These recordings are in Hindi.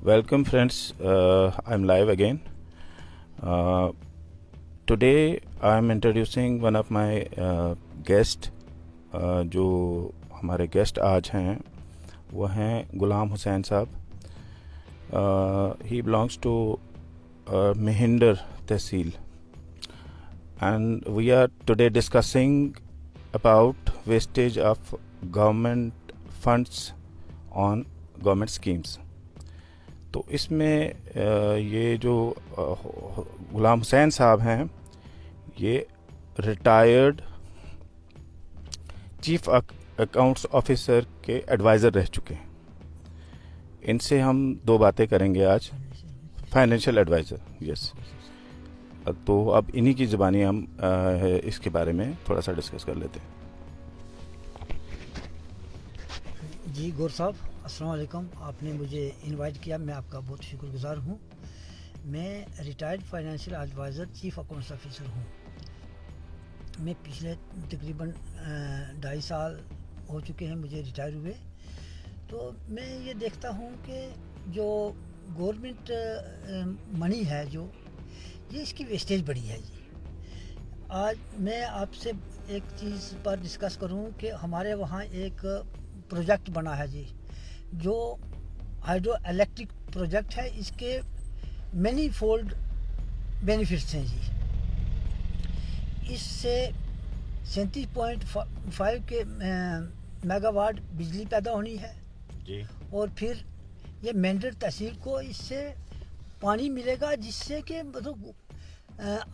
Welcome, friends. I'm live again. Today, I'm introducing one of my guest. जो हमारे गेस्ट आज हैं वो हैं गुलाम हुसैन साहब. He belongs to Mehinder Tehsil, and we are today discussing about wastage of government funds on government schemes. तो इसमें ये जो गुलाम हुसैन साहब हैं ये रिटायर्ड चीफ अकाउंट्स ऑफिसर के एडवाइज़र रह चुके हैं. इनसे हम दो बातें करेंगे आज. Financial adviser, yes. तो अब इन्हीं की ज़बानी हम इसके बारे में थोड़ा सा डिस्कस कर लेते हैं. जी गौर साहब, अस्सलाम वालेकुम. आपने मुझे इनवाइट किया, मैं आपका बहुत शुक्रगुजार हूँ. मैं retired financial adviser chief accounts officer हूँ. मैं पिछले तकरीबन 2.5 साल हो चुके हैं मुझे रिटायर हुए. तो मैं ये देखता हूँ कि जो गवर्नमेंट मनी है जो ये इसकी वेस्टेज बड़ी है जी. आज मैं आपसे एक चीज़ पर डिस्कस करूँ कि हमारे वहाँ एक प्रोजेक्ट बना है जी, जो हाइड्रो इलेक्ट्रिक प्रोजेक्ट है. इसके मैनी फोल्ड बेनिफिट्स हैं जी. इससे 37.5 के मेगावाट बिजली पैदा होनी है जी. और फिर ये मेंढर तहसील को इससे पानी मिलेगा, जिससे कि मतलब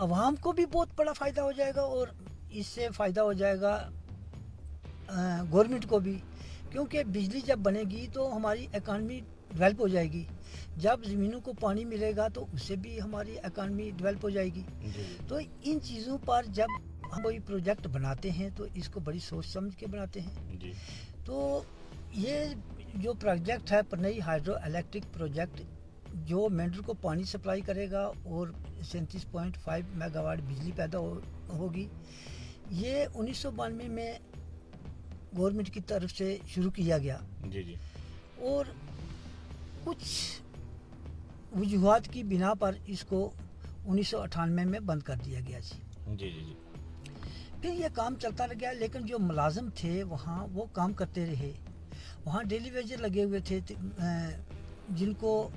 अवाम को भी बहुत बड़ा फ़ायदा हो जाएगा और इससे फ़ायदा हो जाएगा गवर्नमेंट को भी, क्योंकि बिजली जब बनेगी तो हमारी इकानमी डेवलप हो जाएगी. जब ज़मीनों को पानी मिलेगा तो उससे भी हमारी इकानमी डेवलप हो जाएगी. तो इन चीज़ों पर जब हम कोई प्रोजेक्ट बनाते हैं तो इसको बड़ी सोच समझ के बनाते हैं जी. तो ये जो प्रोजेक्ट है पनई हाइड्रो इलेक्ट्रिक प्रोजेक्ट, जो मेंढर को पानी सप्लाई करेगा और 37.5 मेगावाट बिजली पैदा होगी. ये 1992 में गवर्नमेंट की तरफ से शुरू किया गया. जी जी. और कुछ वजूहात की बिना पर इसको 1998 में बंद कर दिया गया जी. जी जी जी. फिर ये काम चलता रह गया, लेकिन जो मुलाजिम थे वहाँ वो काम करते रहे. वहाँ डेली वेजेस लगे हुए थे जिनको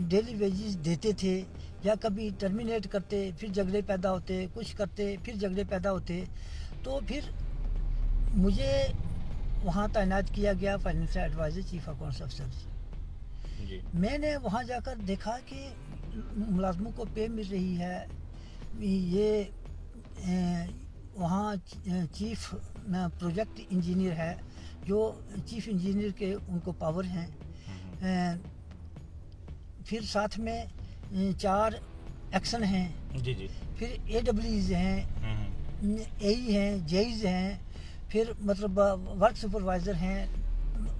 डेली वेजेस देते थे, या कभी टर्मिनेट करते, फिर झगड़े पैदा होते, कुछ करते, फिर झगड़े पैदा होते. तो फिर मुझे वहाँ तैनात किया गया financial adviser chief accounts officer. मैंने वहाँ जाकर देखा कि मुलाजमों को पे मिल रही है. ये वहाँ चीफ प्रोजेक्ट इंजीनियर है, जो चीफ इंजीनियर के उनको पावर हैं. फिर साथ में 4 एक्शन हैं. जी जी. फिर AWEs हैं, AE हैं, JEs हैं, फिर मतलब वर्क सुपरवाइज़र हैं.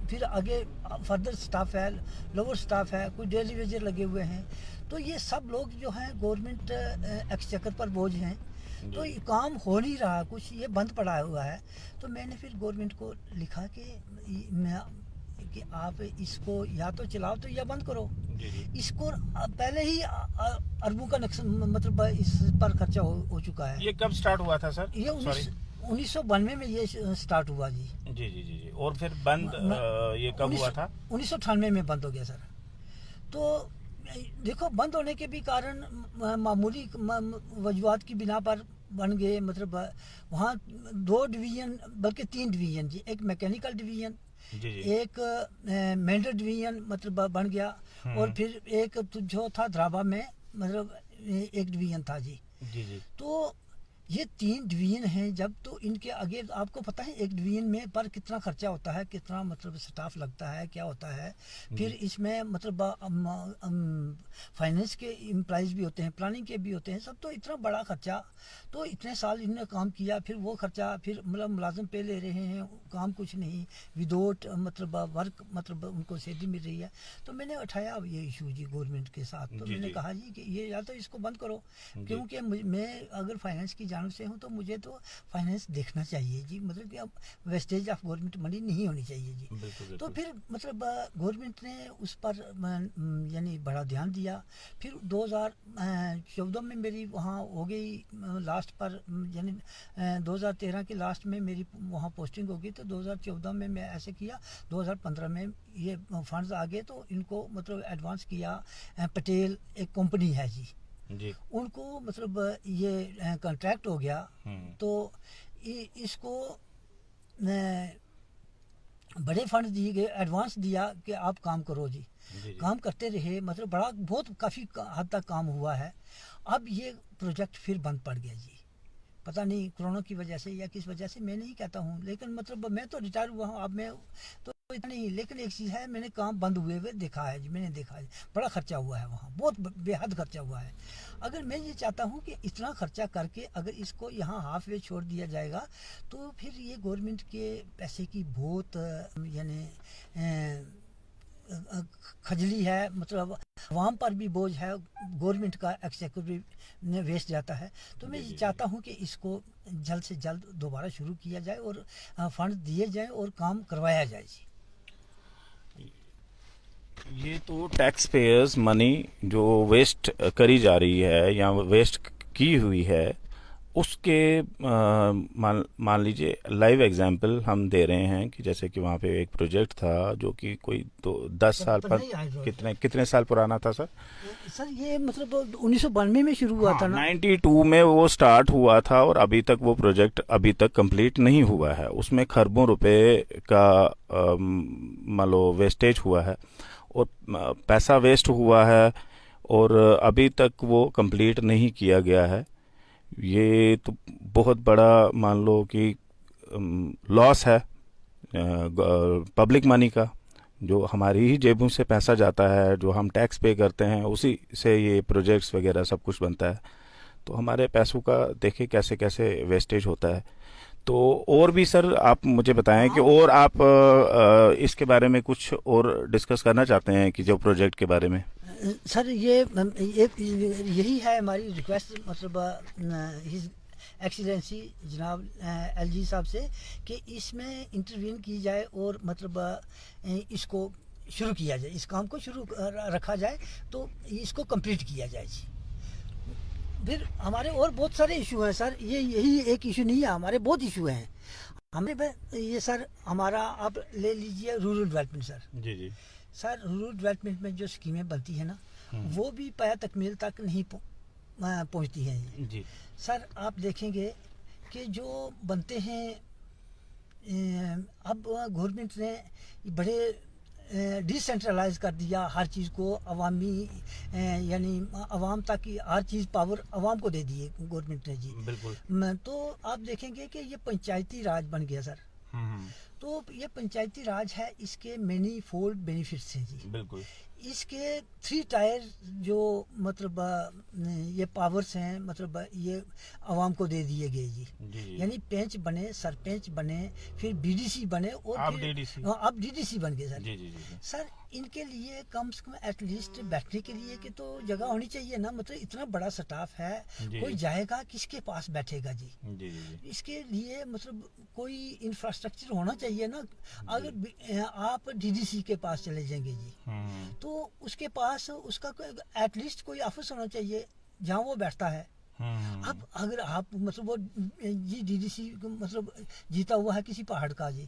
फिर आगे फर्दर स्टाफ है, लोअर स्टाफ है, कुछ डेली वेजर लगे हुए हैं. तो ये सब लोग जो हैं गवर्नमेंट एक्सचेकर पर बोझ हैं. तो ये काम हो नहीं रहा, कुछ ये बंद पड़ा हुआ है. तो मैंने फिर गवर्नमेंट को लिखा कि आप इसको या तो चलाओ तो या बंद करो. इसको पहले ही अरबों का नुकसान मतलब इस पर खर्चा हो चुका है. ये कब स्टार्ट हुआ था सर? ये 1992 में ये स्टार्ट हुआ जी. जी जी जी. और फिर बंद ये कब हुआ था? 1998 में बंद हो गया सर. तो देखो, बंद होने के भी कारण मामूली वजूहात की बिना पर बन गए. मतलब वहाँ 2 डिवीज़न बल्कि 3 डिवीज़न जी. एक मैकेनिकल डिवीज़न, एक मेंढर डिवीज़न मतलब बन गया, और फिर एक जो था द्राबा में मतलब एक डिवीज़न था जी. जी जी. तो ये 3 डिवीज़न हैं. जब तो इनके आगे आपको पता है एक डिवीज़न में पर कितना खर्चा होता है, कितना मतलब स्टाफ लगता है, क्या होता है. फिर इसमें मतलब फाइनेंस के एम्प्लॉइज़ भी होते हैं, प्लानिंग के भी होते हैं, सब. तो इतना बड़ा खर्चा. तो इतने साल इन्होंने काम किया, फिर वो खर्चा, फिर मतलब मुलाजिम पे ले रहे हैं, काम कुछ नहीं, विदाउट मतलब वर्क मतलब उनको सैलरी मिल रही है. तो मैंने उठाया ये इशू जी गवर्नमेंट के साथ. तो मैंने कहा जी कि ये या तो इसको बंद करो, क्योंकि मैं अगर फाइनेंस की चैनल से हूँ तो मुझे तो फाइनेंस देखना चाहिए जी, मतलब कि अब वेस्टेज ऑफ गवर्नमेंट मनी नहीं होनी चाहिए जी। बिल्कुल तो फिर मतलब गवर्नमेंट ने उस पर यानी बड़ा ध्यान दिया। फिर 2014 में मेरी वहाँ हो गई लास्ट पर, यानी 2013 के लास्ट में मेरी वहाँ पोस्टिंग हो गई। तो 2014 में मैं ऐसे किया, 2015 में ये फंड्स आ गए तो इनको मतलब एडवांस किया। पटेल एक कंपनी है जी, जी। उनको मतलब ये कॉन्ट्रैक्ट हो गया। तो इसको बड़े फंड दिए गए, एडवांस दिया कि आप काम करो जी। काम करते रहे, मतलब बड़ा बहुत काफ़ी हद तक काम हुआ है। अब ये प्रोजेक्ट फिर बंद पड़ गया जी, पता नहीं कोरोना की वजह से या किस वजह से, मैं नहीं कहता हूँ, लेकिन मतलब मैं तो रिटायर हुआ हूँ अब, मैं तो इतना नहीं। लेकिन एक चीज़ है, मैंने काम बंद हुए हुए देखा है जी, मैंने देखा है बड़ा खर्चा हुआ है वहाँ, बहुत बेहद खर्चा हुआ है। अगर मैं ये चाहता हूँ कि इतना खर्चा करके अगर इसको यहाँ हाफ वे छोड़ दिया जाएगा तो फिर ये गवर्नमेंट के पैसे की बहुत यानी खजली है, मतलब आवाम पर भी बोझ है, गवर्नमेंट का एक्सेक्यूटिव में वेस्ट जाता है। तो मैं ये चाहता हूँ कि इसको जल्द से जल्द दोबारा शुरू किया जाए और फंड दिए जाए और काम करवाया जाए जी। ये तो टैक्स पेयर्स मनी जो वेस्ट करी जा रही है या वेस्ट की हुई है, उसके मान लीजिए लाइव एग्जांपल हम दे रहे हैं कि जैसे कि वहाँ पे एक प्रोजेक्ट था जो कि कोई 10 साल पर, कितने साल पुराना था सर? सर ये मतलब 1992 में शुरू हुआ था ना, 92 में वो स्टार्ट हुआ था और अभी तक वो प्रोजेक्ट अभी तक कंप्लीट नहीं हुआ है। उसमें खरबों रुपए का मान लो वेस्टेज हुआ है और पैसा वेस्ट हुआ है और अभी तक वो कंप्लीट नहीं किया गया है। ये तो बहुत बड़ा मान लो कि लॉस है पब्लिक मनी का, जो हमारी ही जेबों से पैसा जाता है, जो हम टैक्स पे करते हैं, उसी से ये प्रोजेक्ट्स वगैरह सब कुछ बनता है। तो हमारे पैसों का देखिए कैसे कैसे वेस्टेज होता है। तो और भी सर आप मुझे बताएं कि और आप इसके बारे में कुछ और डिस्कस करना चाहते हैं कि जो प्रोजेक्ट के बारे में? सर ये यही है हमारी रिक्वेस्ट, मतलब हिज एक्सीलेंसी जनाब एलजी साहब से कि इसमें इंटरवीन की जाए और मतलब इसको शुरू किया जाए, इस काम को शुरू रखा जाए तो इसको कंप्लीट किया जाए जी। फिर हमारे और बहुत सारे इशू हैं सर, ये यही एक इशू नहीं है, हमारे बहुत इशू हैं हमें। ये सर हमारा आप ले लीजिए रूरल डेवलपमेंट सर। जी जी सर रूरल डेवलपमेंट में जो स्कीमें बनती है ना, वो भी पाया तकमील तक नहीं पहुंचती हैं जी। सर आप देखेंगे कि जो बनते हैं, अब गवर्नमेंट ने बड़े डिसेंट्रलाइज कर दिया हर चीज़ को, अवामी यानी अवाम तक की हर चीज़ पावर अवाम को दे दी है गवर्नमेंट ने जी। बिल्कुल। तो आप देखेंगे कि ये पंचायती राज बन गया सर। तो ये पंचायती राज है, इसके मैनी फोल्ड बेनिफिट्स हैं जी। बिल्कुल। इसके 3 टायर जो मतलब ये पावर्स हैं, मतलब ये आवाम को दे दिए गए जी। यानी पेंच बने, सरपंच बने, फिर बीडीसी बने और अब डीडीसी बन गए सर। जी। सर इनके लिए कम से कम एटलीस्ट बैठने के लिए कि तो जगह होनी चाहिए ना, मतलब इतना बड़ा स्टाफ है, कोई जाएगा किसके पास बैठेगा जी। इसके लिए मतलब कोई इंफ्रास्ट्रक्चर होना चाहिए ना। अगर आप डीडीसी के पास चले जाएंगे जी तो उसके पास उसका एटलीस्ट कोई ऑफिस होना चाहिए जहाँ वो बैठता है। अब अगर आप मतलब वो जी डीडीसी मतलब जीता हुआ है किसी पहाड़ का जी,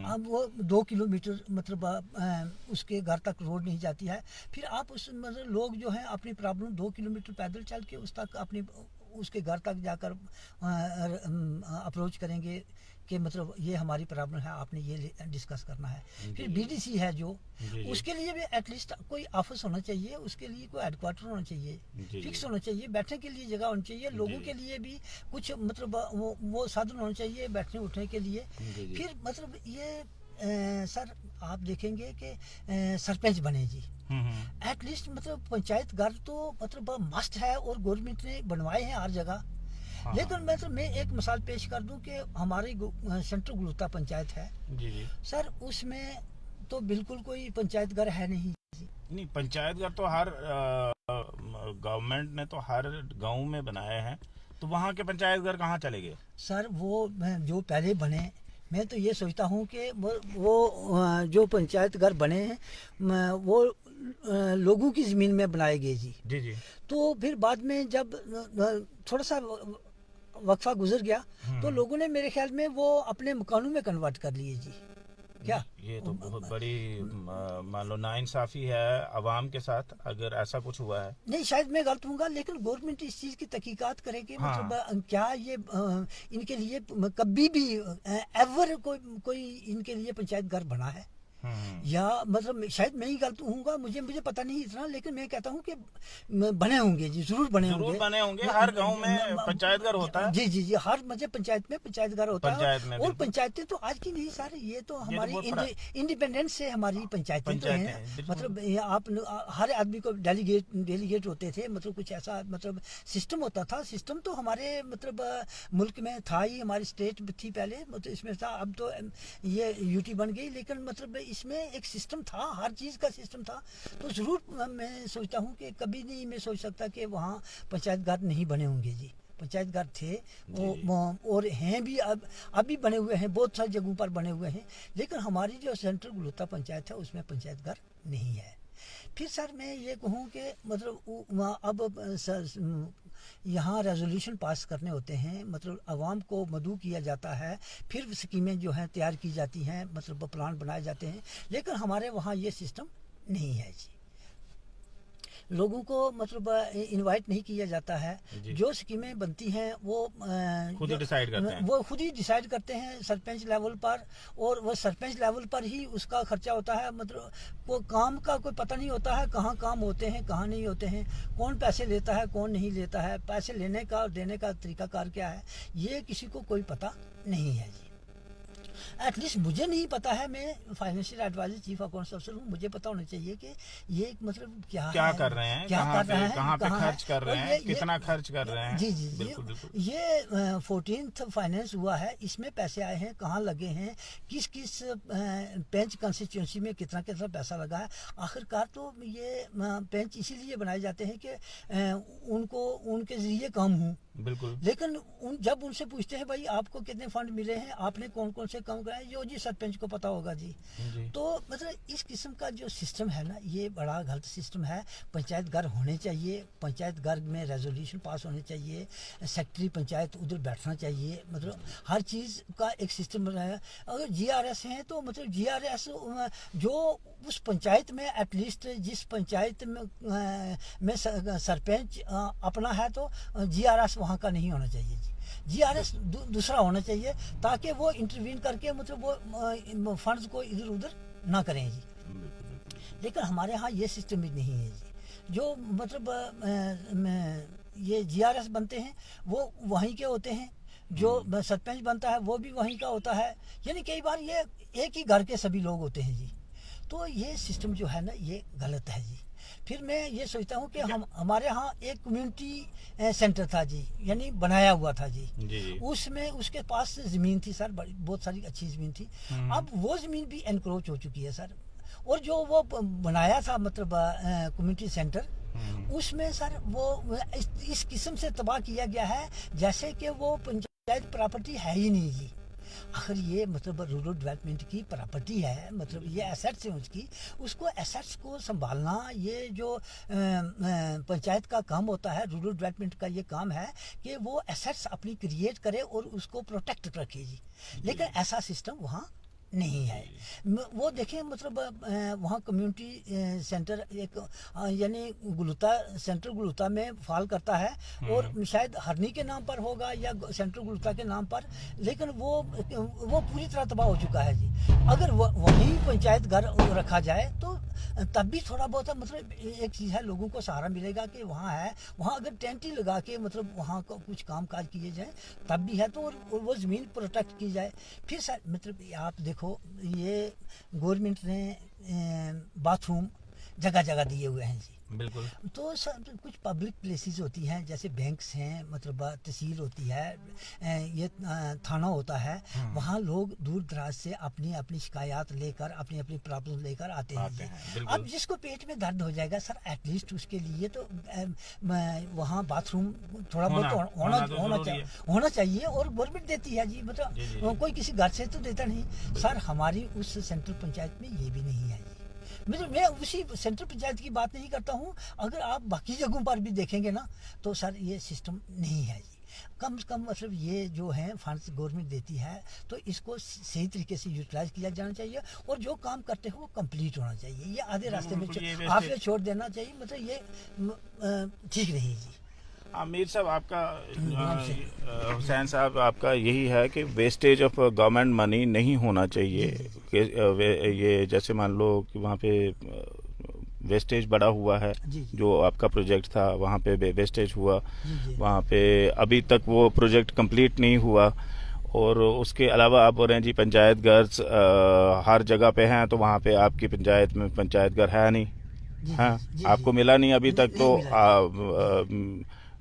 अब वो 2 किलोमीटर मतलब उसके घर तक रोड नहीं जाती है, फिर आप उस मतलब लोग जो हैं अपनी प्रॉब्लम 2 किलोमीटर पैदल चल के उस तक अपनी उसके घर तक जाकर अप्रोच करेंगे कि मतलब ये हमारी प्रॉब्लम है, आपने ये डिस्कस करना है। फिर बीडीसी है जो, उसके लिए भी एटलीस्ट कोई ऑफिस होना चाहिए, उसके लिए कोई हेडक्वार्टर होना चाहिए, फिक्स होना चाहिए, बैठने के लिए जगह होनी चाहिए, लोगों के लिए भी कुछ मतलब वो साधन होना चाहिए बैठने उठने के लिए। फिर मतलब ये सर आप देखेंगे कि सरपंच बने जी, एटलीस्ट मतलब पंचायत घर तो मतलब मस्ट है और गवर्नमेंट ने बनवाए हैं हर जगह। लेकिन मतलब मैं एक मिसाल पेश कर दूं कि हमारी सेंट्रल गुलुता पंचायत है जी सर, उसमें तो बिल्कुल कोई पंचायत घर है नहीं। पंचायत घर तो हर गवर्नमेंट ने तो हर गांव में बनाए हैं, तो वहाँ के पंचायत घर कहाँ चले गए? सर वो जो पहले बने, मैं तो ये सोचता हूँ कि वो जो पंचायत घर बने हैं वो लोगों की ज़मीन में बनाए गए जी। जी जी। तो फिर बाद में जब थोड़ा सा वक्फा गुजर गया तो लोगों ने मेरे ख्याल में वो अपने मकानों में कन्वर्ट कर लिए जी। क्या ये तो बहुत बड़ी मान लो नाइंसाफी है अवाम के साथ, अगर ऐसा कुछ हुआ है। नहीं, शायद मैं गलत हूँगा, लेकिन गवर्नमेंट इस चीज़ की तहकीकात करे कि हाँ। मतलब क्या ये इनके लिए कभी भी एवर कोई इनके लिए पंचायत घर बना है या मतलब शायद मैं ही गलत हूँगा, मुझे पता नहीं इतना, लेकिन मैं कहता हूँ कि बने होंगे जी, जरूर बने होंगे। हर गांव में पंचायत घर होता है। जी जी जी, हर मतलब पंचायत में पंचायत घर होता पंचायत है। में और पंचायतें तो आज की नहीं सर, ये तो हमारी इंडिपेंडेंस से हमारी पंचायतें तो हैं। मतलब आप हर आदमी को डेलीगेट होते थे, मतलब कुछ ऐसा मतलब सिस्टम होता था। सिस्टम तो हमारे मतलब मुल्क में था ही, हमारी स्टेट थी पहले, मतलब इसमें था। अब तो ये यूटी बन गई, लेकिन मतलब इसमें एक सिस्टम था, हर चीज़ का सिस्टम था। तो ज़रूर मैं सोचता हूँ कि कभी नहीं मैं सोच सकता कि वहाँ पंचायत घर नहीं बने होंगे जी। पंचायत घर थे और हैं भी, अब अभी बने हुए हैं, बहुत सारी जगहों पर बने हुए हैं। लेकिन हमारी जो सेंट्रल गुलुता पंचायत है उसमें पंचायत घर नहीं है। फिर सर मैं ये कहूँ कि मतलब अब यहाँ रेजोल्यूशन पास करने होते हैं, मतलब आवाम को मदऊ किया जाता है, फिर स्कीमें जो हैं तैयार की जाती हैं, मतलब प्लान बनाए जाते हैं। लेकिन हमारे वहाँ ये सिस्टम नहीं है जी। लोगों को मतलब इनवाइट नहीं किया जाता है। जो स्कीमें बनती हैं वो खुद ही डिसाइड करते हैं। वो खुद ही डिसाइड करते हैं सरपंच लेवल पर, और वो सरपंच लेवल पर ही उसका खर्चा होता है। मतलब वो काम का कोई पता नहीं होता है, कहाँ काम होते हैं कहाँ नहीं होते हैं, कौन पैसे लेता है कौन नहीं लेता है, पैसे लेने का और देने का तरीकाकार क्या है, ये किसी को कोई पता नहीं है जी। एटलीस्ट मुझे नहीं पता है, मैं फाइनेंशियल एडवाइजर चीफ अकाउंट्स अफसर हूँ, मुझे पता होना चाहिए कि ये मतलब क्या है, कर रहे हैं, कहाँ पे खर्च कर रहे हैं, कितना खर्च कर रहे हैं। जी जी जी, ये 14th फाइनेंस हुआ है, इसमें पैसे आए हैं, कहाँ लगे हैं, किस किस पेंच कंस्टिट्यूंसी में कितना कितना पैसा लगा है। आखिरकार तो ये पेंच इसीलिए बनाए जाते हैं कि उनको उनके जरिए काम हो। बिल्कुल। लेकिन जब उनसे पूछते हैं भाई आपको कितने फंड मिले हैं, आपने कौन कौन से काम कराए, जो जी सरपंच को पता होगा जी। तो मतलब इस किस्म का जो सिस्टम है ना, ये बड़ा गलत सिस्टम है। पंचायत घर होने चाहिए, पंचायत घर में रेजोल्यूशन पास होने चाहिए, सेक्रेटरी पंचायत उधर बैठना चाहिए, मतलब हर चीज़ का एक सिस्टम बनाया। अगर GRS हैं तो मतलब GRS जो उस पंचायत में एटलीस्ट जिस पंचायत में सरपंच अपना है तो GRS वहाँ का नहीं होना चाहिए जी। GRS दूसरा होना चाहिए, ताकि वो इंटरवीन करके मतलब वो फंड्स को इधर उधर ना करें जी। लेकिन हमारे यहाँ ये सिस्टम भी नहीं है जी। जो मतलब ये GRS बनते हैं वो वहीं के होते हैं, जो सरपंच बनता है वो भी वहीं का होता है, यानी कई बार ये एक ही घर के सभी लोग होते हैं जी। तो ये सिस्टम जो है ना ये गलत है जी। फिर मैं ये सोचता हूँ कि हमारे यहाँ एक कम्युनिटी सेंटर था जी, यानी बनाया हुआ था जी। उसमें उसके पास ज़मीन थी सर, बहुत सारी अच्छी ज़मीन थी। अब वो ज़मीन भी एनक्रोच हो चुकी है सर, और जो वो बनाया था मतलब कम्युनिटी सेंटर, उसमें सर वो इस किस्म से तबाह किया गया है जैसे कि वो पंचायत प्रॉपर्टी है ही नहीं जी। आखिर ये मतलब रूरल डेवलपमेंट की प्रॉपर्टी है, मतलब ये एसेट्स हैं उसकी, उसको एसेट्स को संभालना ये जो पंचायत का काम होता है, रूरल डेवलपमेंट का ये काम है कि वो एसेट्स अपनी क्रिएट करे और उसको प्रोटेक्ट रखे जी। लेकिन ऐसा सिस्टम वहाँ नहीं है। वो देखें मतलब वहाँ कम्युनिटी सेंटर एक यानी गुलुता सेंट्रल गुलुता में फॉल करता है, और शायद हरनी के नाम पर होगा या सेंट्रल गुलुता के नाम पर, लेकिन वो पूरी तरह तबाह हो चुका है जी। अगर वहीं पंचायत घर रखा जाए तो तब भी थोड़ा बहुत मतलब एक चीज़ है, लोगों को सहारा मिलेगा कि वहाँ है। वहाँ अगर टेंट ही लगा के मतलब वहाँ को कुछ काम काज किए जाए तब भी है, तो और वो ज़मीन प्रोटेक्ट की जाए। फिर सर मतलब आप देखो, ये गवर्नमेंट ने बाथरूम जगह जगह दिए हुए हैं जी। बिल्कुल। तो सर कुछ पब्लिक प्लेसेस होती हैं, जैसे बैंक्स हैं, मतलब तहसील होती है, ये थाना होता है, वहाँ लोग दूर दराज से अपनी अपनी शिकायत लेकर, अपनी अपनी प्रॉब्लम लेकर आते हैं जी। बिल्कुल। अब जिसको पेट में दर्द हो जाएगा सर, एटलीस्ट उसके लिए तो वहाँ बाथरूम थोड़ा बहुत होना चाहिए, और गवर्नमेंट देती है जी, मतलब कोई किसी घर से तो देता नहीं सर। हमारी उस सेंट्रल पंचायत में ये भी नहीं है जी। मतलब मैं उसी सेंट्रल पंचायत की बात नहीं करता हूँ, अगर आप बाकी जगहों पर भी देखेंगे ना तो सर ये सिस्टम नहीं है जी। कम से कम मतलब ये जो है फंड्स गवर्नमेंट देती है, तो इसको सही तरीके से यूटिलाइज किया जाना चाहिए, और जो काम करते हो वो कंप्लीट होना चाहिए। ये आधे रास्ते में आपने छोड़ देना चाहिए, मतलब ये ठीक नहीं जी। आमिर साहब, आपका हुसैन साहब, आपका यही है कि वेस्टेज ऑफ गवर्नमेंट मनी नहीं होना चाहिए। ये जैसे मान लो कि वहाँ पे वेस्टेज बड़ा हुआ है, जो आपका प्रोजेक्ट था वहाँ पे वेस्टेज हुआ, वहाँ पे अभी तक वो प्रोजेक्ट कंप्लीट नहीं हुआ। और उसके अलावा आप बोल रहे हैं जी पंचायत घर हर जगह पे हैं, तो वहाँ पे आपकी पंचायत में पंचायत घर है नहीं, हाँ आपको मिला नहीं अभी तक। तो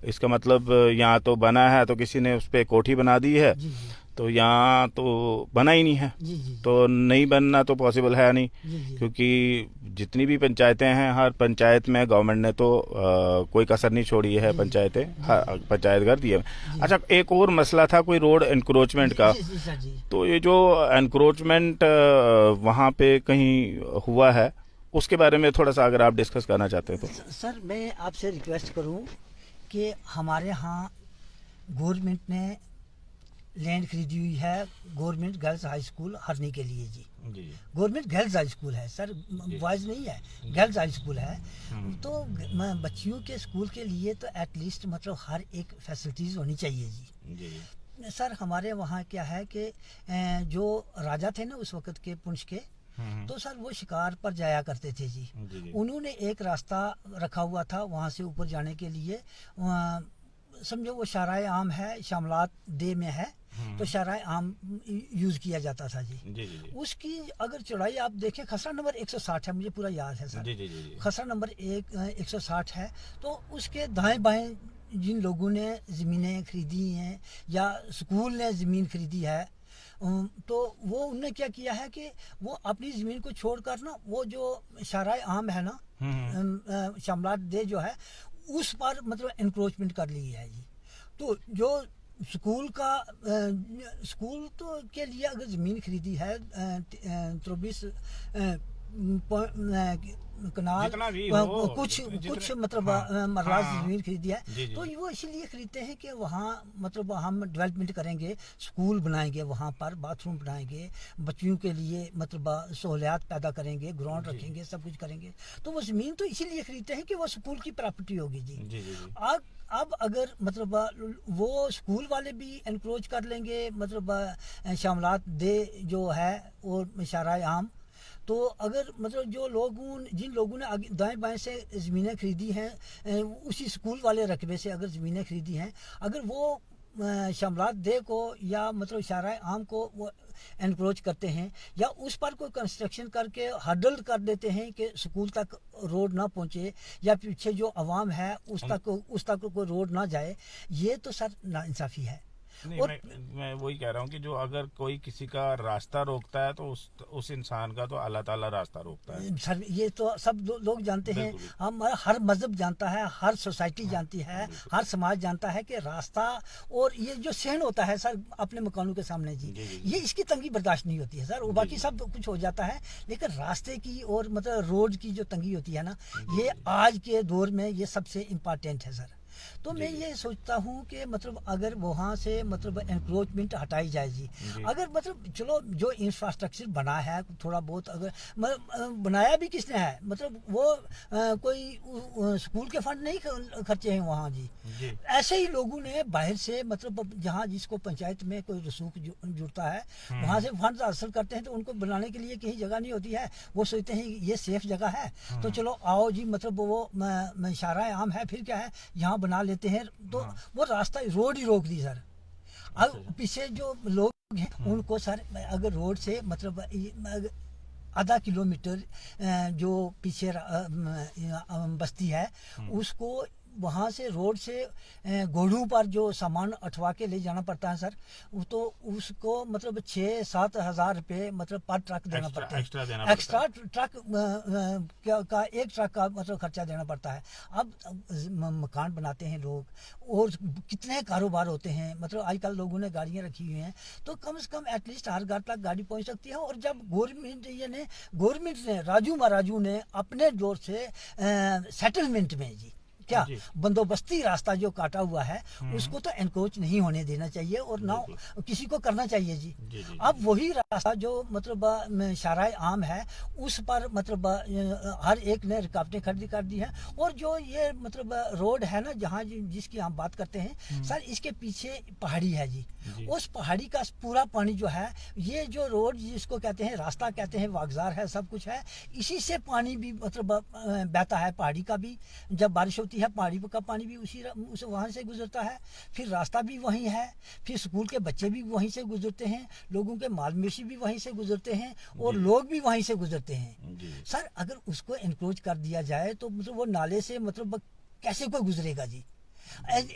इसका मतलब यहाँ तो बना है तो किसी ने उस पर कोठी बना दी है, तो यहाँ तो बना ही नहीं है, तो नहीं बनना तो पॉसिबल है नहीं, क्योंकि जितनी भी पंचायतें हैं हर पंचायत में गवर्नमेंट ने तो कोई कसर नहीं छोड़ी है, पंचायतें पंचायत घर दिए। अच्छा, एक और मसला था कोई रोड एनक्रोचमेंट का, तो ये जो एनक्रोचमेंट वहाँ पे कहीं हुआ है, उसके बारे में थोड़ा सा अगर आप डिस्कस करना चाहते हैं तो। सर मैं आपसे रिक्वेस्ट करूं कि हमारे यहाँ गवर्नमेंट ने लैंड खरीदी हुई है, गवर्नमेंट गर्ल्स हाई स्कूल हरनी के लिए जी। गवर्नमेंट गर्ल्स हाई स्कूल है सर, बॉयज़ नहीं है, गर्ल्स हाई स्कूल है। तो बच्चियों के स्कूल के लिए तो एटलीस्ट मतलब हर एक फैसिलिटीज़ होनी चाहिए जी। सर हमारे वहाँ क्या है कि जो राजा थे ना उस वक़्त के पुंछ के, तो सर वो शिकार पर जाया करते थे जी। उन्होंने एक रास्ता रखा हुआ था वहाँ से ऊपर जाने के लिए, समझो वो शाराए आम है, शामलात दे में है, तो शाराए आम यूज किया जाता था जी। उसकी अगर चौड़ाई आप देखें, खसरा नंबर 160 है, मुझे पूरा याद है सर। खसरा नंबर 160 है। तो उसके दाएं बाएं जिन लोगों ने ज़मीनें खरीदी हैं या स्कूल ने ज़मीन खरीदी है, तो वो उन्होंने क्या किया है कि वो अपनी ज़मीन को छोड़कर ना वो जो शाराए आम है ना, शामलात दे जो है, उस पर मतलब एनक्रोचमेंट कर ली है जी। तो जो स्कूल तो के लिए अगर ज़मीन खरीदी है 23 कनाल कुछ मतलब मरला ज़मीन खरीदी है, तो वो इसीलिए खरीदते हैं कि वहाँ मतलब हम डेवलपमेंट करेंगे, स्कूल बनाएंगे, वहाँ पर बाथरूम बनाएंगे, बच्चियों के लिए मतलब सहूलियात पैदा करेंगे, ग्राउंड रखेंगे, सब कुछ करेंगे। तो वो ज़मीन तो इसीलिए खरीदते हैं कि वो स्कूल की प्रॉपर्टी होगी जी। अब अगर मतलब वो स्कूल वाले भी एनक्रोच कर लेंगे, मतलब शामलात दे जो है और शाराए आम, तो अगर मतलब जिन लोगों ने दाएं बाएं से ज़मीनें खरीदी हैं, उसी स्कूल वाले रकबे से अगर ज़मीनें खरीदी हैं, अगर वो शामलात दे को या मतलब शाराए आम को वो एनक्रोच करते हैं, या उस पर कोई कंस्ट्रक्शन करके हर्डल कर देते हैं कि स्कूल तक रोड ना पहुंचे, या पीछे जो आवाम है उस तक कोई रोड ना जाए, ये तो सर नाइंसाफ़ी है। नहीं, मैं वही कह रहा हूँ कि जो अगर कोई किसी का रास्ता रोकता है तो उस इंसान का तो अल्लाह ताला रास्ता रोकता है सर। ये तो सब लोग जानते हैं, हमारा हर मजहब जानता है, हर सोसाइटी जानती है, हर समाज जानता है कि रास्ता और ये जो सहन होता है सर अपने मकानों के सामने जी, ये इसकी तंगी बर्दाश्त नहीं होती है सर। वो बाकी सब कुछ हो जाता है, लेकिन रास्ते की और मतलब रोड की जो तंगी होती है ना, ये आज के दौर में ये सबसे इम्पोर्टेंट है सर। तो मैं ये सोचता हूँ कि मतलब अगर वहाँ से मतलब एनक्रोचमेंट हटाई जाए जी। अगर मतलब चलो जो इंफ्रास्ट्रक्चर बना है थोड़ा बहुत, अगर मतलब बनाया भी किसने है, मतलब वो कोई स्कूल के फंड नहीं खर्चे हैं वहाँ जी। ऐसे ही लोगों ने बाहर से मतलब जहाँ जिसको पंचायत में कोई रसूख जुड़ता है वहाँ से फंड हासिल करते हैं, तो उनको बनाने के लिए कहीं जगह नहीं होती है, वो सोचते हैं ये सेफ जगह है तो चलो आओ जी, मतलब वो शाराए आम है, फिर क्या है यहाँ बना लेते हैं, तो वो रास्ता रोड ही रोक दी सर। अब पीछे जो लोग हैं उनको सर अगर रोड से मतलब आधा किलोमीटर जो पीछे बस्ती है उसको वहाँ से रोड से घोड़ों पर जो सामान अठवा के ले जाना पड़ता है सर, वो तो उसको मतलब 6-7 हज़ार रुपये मतलब पर ट्रक देना पड़ता है। एक्स्ट्रा ट्रक का एक ट्रक का मतलब खर्चा देना पड़ता है। अब मकान बनाते हैं लोग और कितने कारोबार होते हैं, मतलब आजकल लोगों ने गाड़ियाँ रखी हुई हैं तो कम से कम एटलीस्ट हर घर तक गाड़ी पहुँच सकती है। और जब गवर्नमेंट ने राजू महाराजू ने अपने जोर से सेटलमेंट में जी क्या बंदोबस्ती रास्ता जो काटा हुआ है उसको तो एनक्रोच नहीं होने देना चाहिए और ना किसी को करना चाहिए जी। अब वही रास्ता जो मतलब शाराय आम है उस पर मतलब हर एक ने रुकावटें खड़ी कर दी है। और जो ये मतलब रोड है ना जहाँ जिसकी हम बात करते हैं सर, इसके पीछे पहाड़ी है जी। उस पहाड़ी का पूरा पानी जो है, ये जो रोड जिसको कहते हैं रास्ता कहते हैं, वागजार है, सब कुछ है, इसी से पानी भी मतलब बहता है। पहाड़ी का भी जब बारिश होती है पहाड़ी का पानी भी उस वहाँ से गुजरता है, फिर रास्ता भी वहीं है, फिर स्कूल के बच्चे भी वहीं से गुजरते हैं, लोगों के माल मवेशी भी वहीं से गुजरते हैं और लोग भी वहीं से गुजरते हैं। सर अगर उसको एनक्रोच कर दिया जाए तो मतलब वो नाले से मतलब कैसे कोई गुजरेगा जी?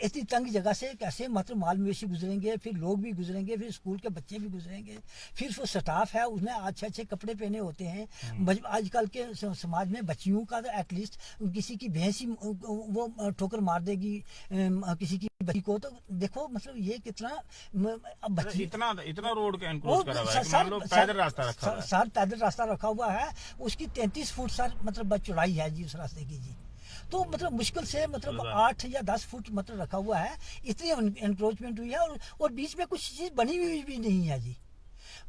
इतनी तंग जगह से कैसे मतलब माल मवेशी गुजरेंगे, फिर लोग भी गुजरेंगे, फिर स्कूल के बच्चे भी गुजरेंगे, फिर वो स्टाफ है उसने अच्छे अच्छे कपड़े पहने होते हैं। आजकल के समाज में बच्चियों का तो एटलीस्ट किसी की भैंस ही वो ठोकर मार देगी किसी की बच्ची को, तो देखो मतलब ये कितना बच्ची इतना रोड का एनक्रोच करा हुआ है कि मान लो पैदल रास्ता रखा हुआ है। सर पैदल रास्ता रखा हुआ है, उसकी 33 फुट सर मतलब चौड़ाई है जी उस रास्ते की जी। तो मतलब मुश्किल से मतलब 8 या 10 फुट मतलब रखा हुआ है, इतनी एनक्रोचमेंट हुई है और बीच में कुछ चीज़ बनी हुई भी नहीं है जी।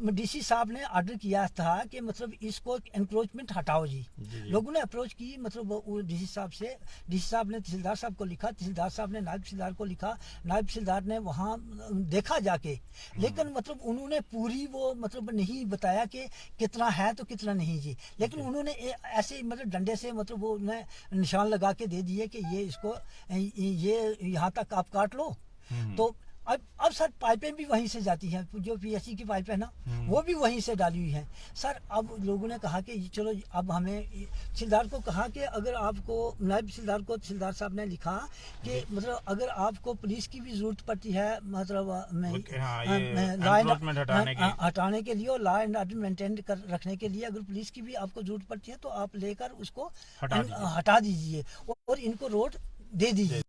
डीसी साहब ने ऑर्डर किया था कि मतलब इसको एनक्रोचमेंट हटाओ जी। लोगों ने अप्रोच की मतलब डीसी साहब से, डीसी साहब ने तहसीलदार साहब को लिखा, तहसीलदार साहब ने नायब तहसीलदार को लिखा, नायब तहसीलदार ने वहाँ देखा जाके, लेकिन मतलब उन्होंने पूरी वो मतलब नहीं बताया कि कितना है तो कितना नहीं जी। लेकिन उन्होंने ऐसे मतलब डंडे से मतलब वो निशान लगा के दे दिए कि ये इसको ये यहाँ तक आप काट लो। तो अब सर पाइपें भी वहीं से जाती हैं, जो पीएससी की पाइप है ना वो भी वहीं से डाली हुई हैं सर। अब लोगों ने कहा कि चलो अब हमें तहसीलदार को कहा कि अगर आपको, नायब तहसीलदार को तहसीलदार साहब ने लिखा कि मतलब अगर आपको पुलिस की भी जरूरत पड़ती है मतलब हटाने के लिए और लॉ एंड ऑर्डर मेंटेन कर रखने के लिए अगर पुलिस की भी आपको जरूरत पड़ती है तो आप लेकर उसको हटा दीजिए और इनको रोड दे दीजिए,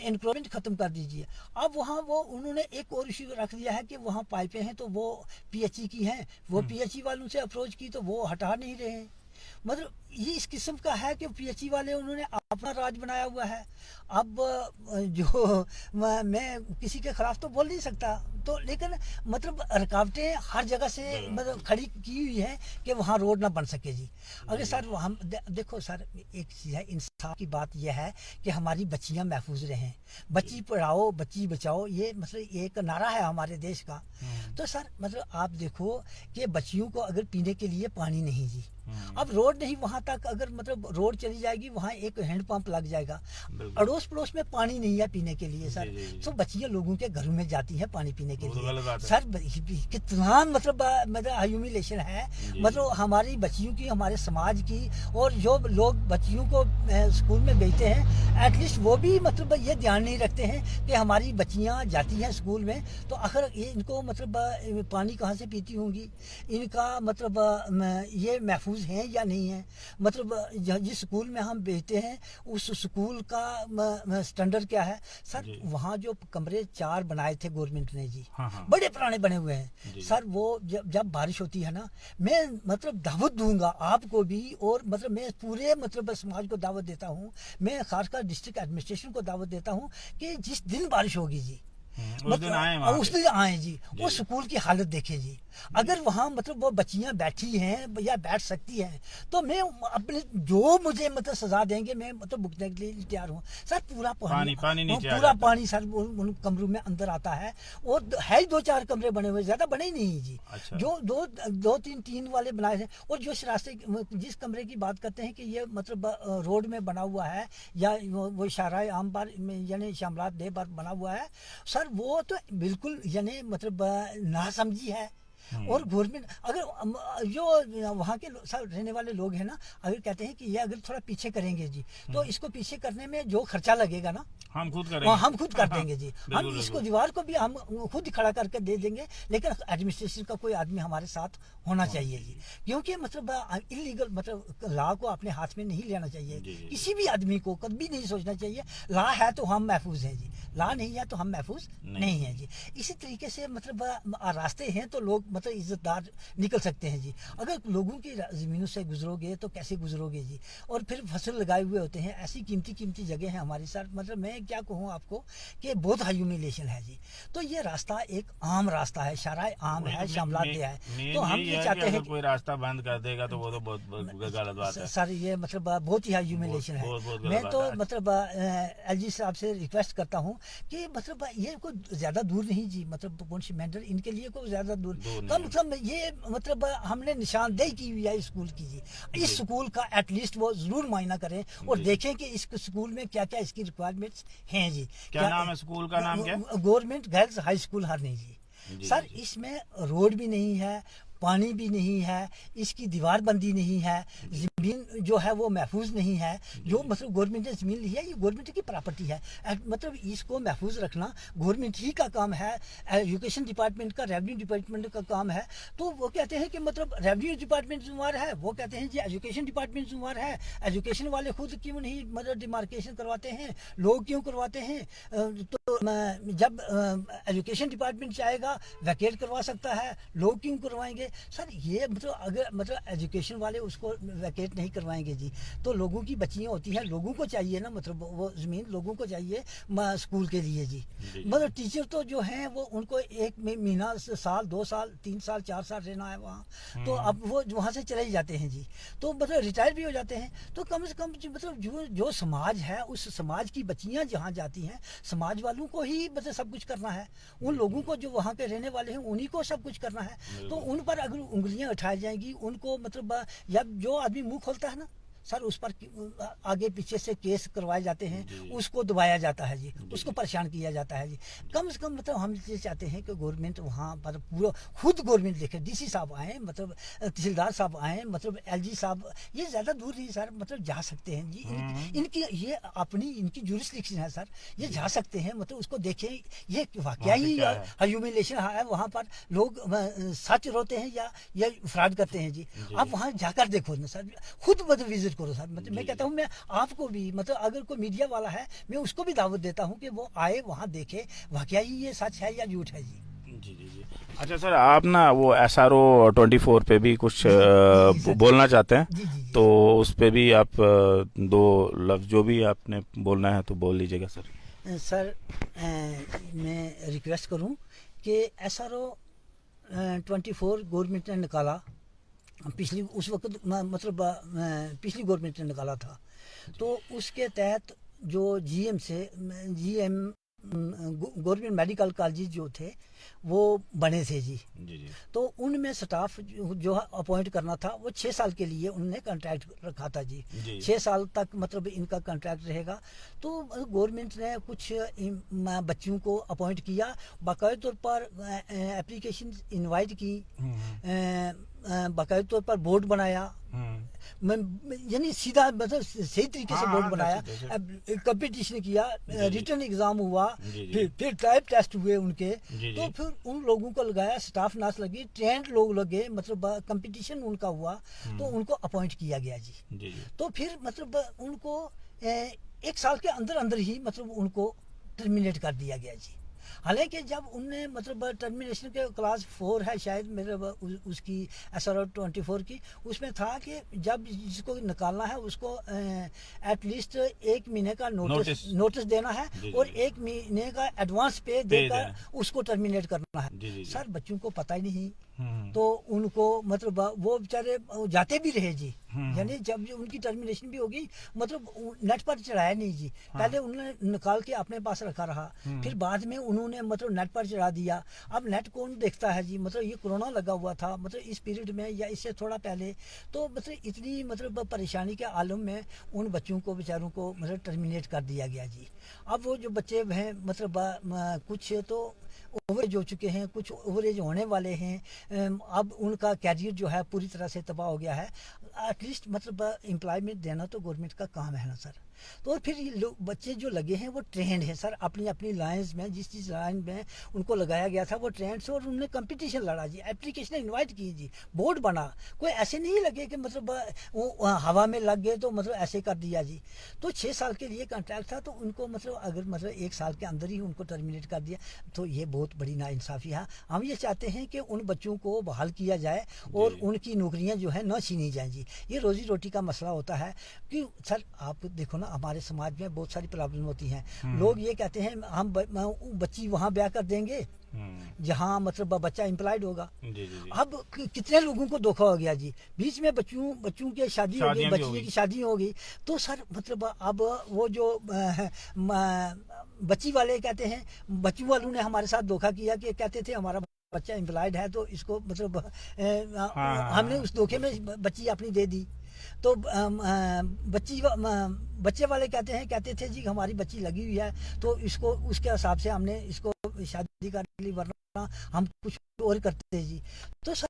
एनक्रोचमेंट खत्म कर दीजिए। अब वहाँ वो उन्होंने एक और इशू रख दिया है कि वहाँ पाइपें हैं तो वो पीएचई की हैं, वो पीएचई वालों से अप्रोच की तो वो हटा नहीं रहे हैं। मतलब ये इस किस्म का है कि पीएचई वाले उन्होंने अपना राज बनाया हुआ है। अब जो मैं किसी के खिलाफ तो बोल नहीं सकता, तो लेकिन मतलब रुकावटें हर जगह से मतलब खड़ी की हुई है कि वहाँ रोड ना बन सके जी। अगर सर हम देखो सर, एक चीज़ है, इंसाफ की बात यह है कि हमारी बच्चियाँ महफूज रहें, बच्ची पढ़ाओ बच्ची बचाओ, ये मतलब एक नारा है हमारे देश का। तो सर मतलब आप देखो कि बच्चियों को अगर पीने के लिए पानी नहीं जी, अब रोड नहीं वहाँ तक, अगर मतलब रोड चली जाएगी वहाँ एक हैंडपंप लग जाएगा, अड़ोस पड़ोस में पानी नहीं है पीने के लिए सर, तो बच्चियाँ लोगों के घरों में जाती हैं पानी पीने के लिए। सर कितना मतलब ह्यूमिलेशन है मतलब हमारी बच्चियों की, हमारे समाज की। और जो लोग बच्चियों को स्कूल में भेजते हैं एटलीस्ट वो भी मतलब ये ध्यान नहीं रखते हैं कि हमारी बच्चियाँ जाती हैं स्कूल में तो आखिर ये इनको मतलब पानी कहाँ से पीती होंगी, इनका मतलब ये महफूज हैं या नहीं है। मतलब जिस स्कूल में हम भेजते हैं उस स्कूल का स्टैंडर्ड क्या है सर? वहाँ जो कमरे 4 बनाए थे गवर्नमेंट ने जी, बड़े पुराने बने हुए हैं सर, वो जब बारिश होती है ना, मैं मतलब दावत दूंगा आपको भी और मतलब मैं पूरे मतलब समाज को दावत देता हूँ, मैं खासकर डिस्ट्रिक्ट एडमिनिस्ट्रेशन को दावत देता हूँ कि जिस दिन बारिश होगी जी उस दिन आए जी, वो स्कूल की हालत देखे जी। अगर वहाँ मतलब वो बच्चियाँ बैठी हैं या बैठ सकती हैं तो मैं अपने जो मुझे मतलब सजा देंगे मैं मतलब भुगतने के लिए तैयार हूँ सर। पूरा पानी पूरा पानी सर उन कमरों में अंदर आता है और है 2-4 कमरे बने हुए, ज्यादा बने ही नहीं जी। जो दो तीन वाले बनाए थे। और जो रास्ते जिस कमरे की बात करते हैं कि ये मतलब रोड में बना हुआ है या वो शाराय आम पर यानी शामलात डे पर बना हुआ है सर, वो तो बिल्कुल यानी मतलब नासमझी है। और गवर्नमेंट अगर जो वहाँ के सब रहने वाले लोग हैं ना, अगर कहते हैं कि ये अगर थोड़ा पीछे करेंगे जी, तो इसको पीछे करने में जो खर्चा लगेगा ना, हम खुद वो करेंगे। हम खुद कर देंगे जी। हम बिल्कुल, इसको बिल्कुल। दीवार को भी हम खुद खड़ा करके दे देंगे, लेकिन एडमिनिस्ट्रेशन का कोई आदमी हमारे साथ होना चाहिए जी। क्योंकि मतलब इलीगल मतलब लॉ को अपने हाथ में नहीं लेना चाहिए। जी, जी। किसी भी आदमी को कभी नहीं सोचना चाहिए लॉ है तो हम महफूज हैं जी, लॉ नहीं है तो हम महफूज नहीं हैं जी। इसी तरीके से मतलब रास्ते हैं तो लोग मतलब इज्जतदार निकल सकते हैं जी। अगर लोगों की ज़मीनों से गुजरोगे तो कैसे गुजरोगे जी। और फिर फसल लगाए हुए होते हैं, ऐसी कीमती कीमती जगह है हमारे साथ, मतलब मैं क्या कहूँ आपको कि बहुत ह्यूमिलेशन है जी। तो ये रास्ता एक आम रास्ता है, शराय आम है, शामलात दिया है। तो हम ये चाहते हैं कोई रास्ता बंद कर देगा तो वो तो बहुत गलत बात है। सर ये मतलब बहुत ही ह्यूमिलेशन है। बहुत मैं गलत तो बात है। मतलब एलजी साहब से रिक्वेस्ट करता हूँ कि मतलब ये कोई ज़्यादा दूर नहीं जी, मतलब मुंशी मेंढर इनके लिए कोई ज़्यादा दूर कम से कम ये मतलब हमने निशानदेही की हुई है स्कूल की जी। इस स्कूल का एटलीस्ट वो ज़रूर मायना करें और देखें कि इस स्कूल में क्या क्या इसकी रिक्वायरमेंट्स हैं जी। क्या नाम है स्कूल का, नाम क्या? गवर्नमेंट गर्ल्स हाई स्कूल हरनी जी। सर इसमें रोड भी नहीं है, पानी भी नहीं है, इसकी दीवार बंदी नहीं है, ज़मीन जो है वो महफूज नहीं है। जो मतलब गवर्नमेंट ने ज़मीन ली है ये गवर्नमेंट की प्रॉपर्टी है, मतलब इसको महफूज रखना गवर्नमेंट ही का काम है, एजुकेशन डिपार्टमेंट का, रेवेन्यू डिपार्टमेंट का काम है। तो वो कहते हैं कि मतलब रेवेन्यू डिपार्टमेंट जिम्मेवार है, वो कहते हैं जी एजुकेशन डिपार्टमेंट जिम्मेवार है। एजुकेशन वाले खुद क्यों नहीं मतलब डिमार्केशन करवाते हैं, लोग क्यों करवाते हैं? तो जब एजुकेशन डिपार्टमेंट चाहेगा वैकेट करवा सकता है, लोग क्यों करवाएंगे? सर ये मतलब अगर मतलब एजुकेशन वाले उसको वैकेट नहीं करवाएंगे जी, तो लोगों की बच्चियां होती हैं, लोगों को चाहिए ना, मतलब वो ज़मीन लोगों को चाहिए स्कूल के लिए जी। मतलब टीचर तो जो हैं वो उनको एक महीना, साल, 2 साल, 3 साल, 4 साल रहना है वहाँ, तो अब वो वहाँ से चले ही जाते हैं जी, तो मतलब रिटायर भी हो जाते हैं। तो कम से कम मतलब जो समाज है उस समाज की बच्चियाँ जहाँ जाती हैं, समाज वालों को ही मतलब सब कुछ करना है, उन लोगों को जो वहाँ के रहने वाले हैं उन्हीं को सब कुछ करना है। तो उन पर अगर उंगलियां उठाई जाएंगी, उनको मतलब या जो आदमी मुंह खोलता है ना सर, उस पर आगे पीछे से केस करवाए जाते हैं, उसको दबाया जाता है जी, उसको परेशान किया जाता है जी। कम से कम मतलब हम ये चाहते हैं कि गवर्नमेंट वहाँ पर पूरा खुद गवर्नमेंट देखे, डीसी साहब आए, मतलब तहसीलदार साहब आए, मतलब एलजी साहब, ये ज़्यादा दूर नहीं सर, मतलब जा सकते हैं जी। इनकी ये अपनी इनकी जुरिस्डिक्शन है सर, ये जा सकते हैं, मतलब उसको देखें ये वाकया ही ह्यूमिलेशन है वहाँ पर, लोग सच रोते हैं या फ्रॉड करते हैं जी। आप वहाँ जाकर देखो ना सर, खुद मतलब विजिट करो सर। मतलब मैं कहता हूँ मैं आपको भी मतलब अगर कोई मीडिया वाला है मैं उसको भी दावत देता हूँ कि वो आए वहाँ देखे वाकया ही ये सच है या झूठ है जी। जी जी जी। अच्छा सर, आप ना वो SRO 24 पे भी कुछ बोलना चाहते हैं? जी, जी, जी, तो उस पे भी आप 2 लफ्ज जो भी आपने बोलना है तो बोल लीजिएगा सर। सर मैं रिक्वेस्ट करूँ कि SRO 24 गवर्नमेंट ने निकाला, पिछली उस वक्त मतलब पिछली गवर्नमेंट ने निकाला था, तो उसके तहत जो GM गवर्नमेंट मेडिकल कॉलेज जो थे वो बने थे जी। तो उनमें स्टाफ जो अपॉइंट करना था वो 6 साल के लिए उन्होंने कॉन्ट्रैक्ट रखा था जी। 6 साल तक मतलब इनका कॉन्ट्रैक्ट रहेगा। तो गवर्नमेंट ने कुछ बच्चों को अपॉइंट किया, बाकायदा तौर पर एप्लीकेशन इनवाइट की, बाकायदा तौर पर बोर्ड बनाया, यानी सीधा मतलब सही तरीके से बोर्ड बनाया, कंपटीशन किया, रिटर्न एग्जाम हुआ, फिर टाइप टेस्ट हुए उनके, तो फिर उन लोगों को लगाया, स्टाफ नर्स लगी, ट्रेंड लोग लगे, मतलब कंपटीशन उनका हुआ, तो उनको अपॉइंट किया गया जी। तो फिर मतलब उनको 1 साल के अंदर अंदर ही मतलब उनको टर्मिनेट कर दिया गया जी। हालांकि जब उनने मतलब टर्मिनेशन के क्लास 4 है शायद मेरे उसकी SRO 24 की, उसमें था कि जब जिसको निकालना है उसको एटलीस्ट 1 महीने का नोटिस देना है और 1 महीने का एडवांस पे देकर उसको टर्मिनेट करना है। सर बच्चों को पता ही नहीं, तो उनको मतलब वो बेचारे जाते भी रहे जी, यानी जब उनकी टर्मिनेशन भी होगी मतलब नेट पर चढ़ाया नहीं जी, पहले उन्होंने निकाल के अपने पास रखा रहा, फिर बाद में उन्होंने मतलब नेट पर चढ़ा दिया। अब नेट कौन देखता है जी, मतलब ये कोरोना लगा हुआ था मतलब इस पीरियड में या इससे थोड़ा पहले, तो मतलब इतनी मतलब परेशानी के आलम में उन बच्चों को बेचारों को मतलब टर्मिनेट कर दिया गया जी। अब वो जो बच्चे हैं मतलब कुछ तो ओवरेज हो चुके हैं, कुछ ओवरेज होने वाले हैं। अब उनका कैरियर जो है पूरी तरह से तबाह हो गया है। एटलीस्ट मतलब एम्प्लॉयमेंट देना तो गवर्नमेंट का काम है ना सर। तो और फिर ये लोग बच्चे जो लगे हैं वो ट्रेंड है सर, अपनी अपनी लाइन्स में, जिस चीज़ लाइन में उनको लगाया गया था वो ट्रेंड से, और उन्होंने कंपटीशन लड़ा जी, एप्लीकेशन इनवाइट की जी, बोर्ड बना। कोई ऐसे नहीं लगे कि मतलब वो हवा में लग गए तो मतलब ऐसे कर दिया जी। तो 6 साल के लिए कॉन्ट्रैक्ट था, तो उनको मतलब अगर मतलब 1 साल के अंदर ही उनको टर्मिनेट कर दिया तो ये बहुत बड़ी नाइंसाफ़ी है। हम ये चाहते हैं कि उन बच्चों को बहाल किया जाए और उनकी नौकरियां जो है न छीनी जाएं जी। ये रोजी रोटी का मसला होता है कि सर आप देखो ना, हमारे समाज में बहुत सारी प्रॉब्लम होती हैं। लोग ये कहते हैं हम बच्ची वहाँ ब्याह कर देंगे जहाँ मतलब बच्चा एम्प्लॉयड होगा। जी जी जी। अब कितने लोगों को धोखा हो गया जी, बीच में बच्चों की शादी हो गई, शादियां भी हो बच्ची गई। की शादी हो गई। तो सर मतलब अब वो जो बच्ची वाले कहते हैं, बच्ची वालों ने हमारे साथ धोखा किया कि कहते थे हमारा बच्चा एम्प्लॉयड है तो इसको मतलब हमने उस धोखे में बच्ची अपनी दे दी। तो बच्चे वाले कहते थे जी हमारी बच्ची लगी हुई है तो इसको उसके हिसाब से हमने इसको शादी कर ली, वरना हम कुछ और करते जी। तो सर